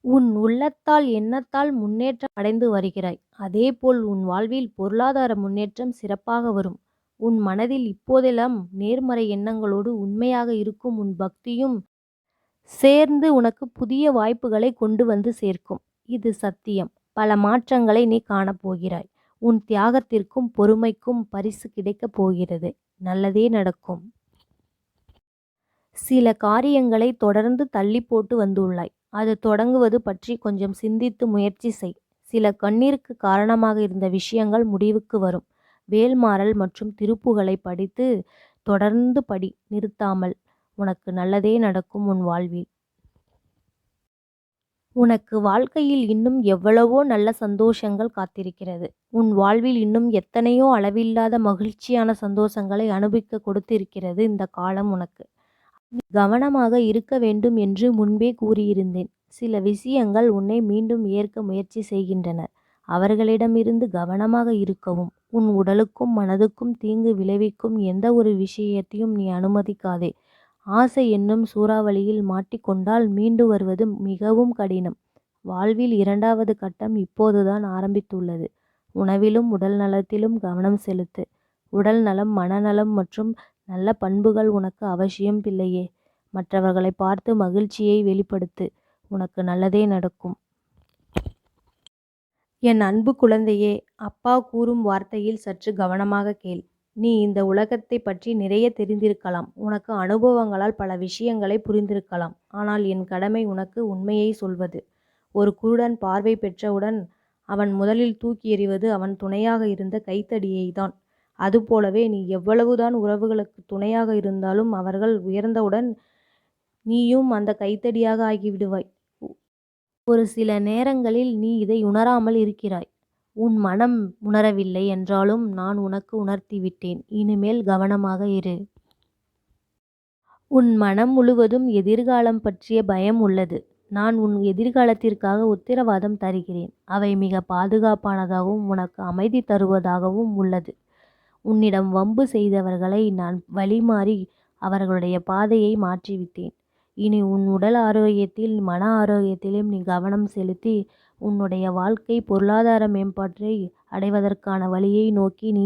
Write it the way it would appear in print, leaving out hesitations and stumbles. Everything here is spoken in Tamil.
உன் உள்ளத்தால் எண்ணத்தால் முன்னேற்றம் அடைந்து வருகிறாய். அதேபோல் உன் வாழ்வில் பொருளாதார முன்னேற்றம் சிறப்பாக வரும். உன் மனதில் இப்போதெல்லாம் நேர்மறை எண்ணங்களோடு உண்மையாக இருக்கும் உன் பக்தியும் சேர்ந்து உனக்கு புதிய வாய்ப்புகளை கொண்டு வந்து சேர்க்கும். இது சத்தியம். பல மாற்றங்களை நீ காணப்போகிறாய். உன் தியாகத்திற்கும் பொறுமைக்கும் பரிசு கிடைக்கப் போகிறது. நல்லதே நடக்கும். சில காரியங்களை தொடர்ந்து தள்ளி போட்டு வந்துள்ளாய். அது தொடங்குவது பற்றி கொஞ்சம் சிந்தித்து முயற்சி செய். சில கண்ணீருக்கு காரணமாக இருந்த விஷயங்கள் முடிவுக்கு வரும். வேல்மாறல் மற்றும் திருப்புகளை படித்து தொடர்ந்து படி, நிறுத்தாமல். உனக்கு நல்லதே நடக்கும் உன் வாழ்வில். உனக்கு வாழ்க்கையில் இன்னும் எவ்வளவோ நல்ல சந்தோஷங்கள் காத்திருக்கிறது. உன் வாழ்வில் இன்னும் எத்தனையோ அளவில்லாத மகிழ்ச்சியான சந்தோஷங்களை அனுபவிக்க கொடுத்திருக்கிறது இந்த காலம் உனக்கு. நீ கவனமாக இருக்க வேண்டும் என்று முன்பே கூறியிருந்தேன். சில விஷயங்கள் உன்னை மீண்டும் ஏற்க முயற்சி செய்கின்றனர். அவர்களிடமிருந்து கவனமாக இருக்கவும். உன் உடலுக்கும் மனதுக்கும் தீங்கு விளைவிக்கும் எந்த ஒரு விஷயத்தையும் நீ அனுமதிக்காதே. ஆசை என்னும் சூறாவளியில் மாட்டிக்கொண்டால் மீண்டு வருவது மிகவும் கடினம். வாழ்வில் இரண்டாவது கட்டம் இப்போதுதான் ஆரம்பித்துள்ளது. உணவிலும் உடல் நலத்திலும் கவனம் செலுத்து. உடல் நலம், மனநலம் மற்றும் நல்ல பண்புகள் உனக்கு அவசியம் பிள்ளையே. மற்றவர்களை பார்த்து மகிழ்ச்சியை வெளிப்படுத்து. உனக்கு நல்லதே நடக்கும். என் அன்பு குழந்தையே, அப்பா கூறும் வார்த்தையில் சற்று கவனமாக கேள். நீ இந்த உலகத்தை பற்றி நிறைய தெரிந்திருக்கலாம். உனக்கு அனுபவங்களால் பல விஷயங்களை புரிந்திருக்கலாம். ஆனால் என் கடமை உனக்கு உண்மையை சொல்வது. ஒரு குருடன் பார்வை பெற்றவுடன் அவன் முதலில் தூக்கி எறிவது அவன் துணையாக இருந்த கைத்தடியை தான். அதுபோலவே நீ எவ்வளவுதான் உறவுகளுக்கு துணையாக இருந்தாலும் அவர்கள் உயர்ந்தவுடன் நீயும் அந்த கைத்தடியாக ஆகிவிடுவாய். ஒரு சில நேரங்களில் நீ இதை உணராமல் இருக்கிறாய். உன் மனம் உணரவில்லை என்றாலும் நான் உனக்கு உணர்த்திவிட்டேன். இனிமேல் கவனமாக இரு. உன் மனம் முழுவதும் எதிர்காலம் பற்றிய பயம் உள்ளது. நான் உன் எதிர்காலத்திற்காக உத்தரவாதம் தருகிறேன். அவை மிக பாதுகாப்பானதாகவும் உனக்கு அமைதி தருவதாகவும் உள்ளது. உன்னிடம் வம்பு செய்தவர்களை நான் வழிமாறி அவர்களுடைய பாதையை மாற்றிவிட்டேன். இனி உன் உடல் ஆரோக்கியத்தில், மன ஆரோக்கியத்திலும் நீ கவனம் செலுத்தி உன்னுடைய வாழ்க்கை பொருளாதார மேம்பாட்டை அடைவதற்கான வழியை நோக்கி நீ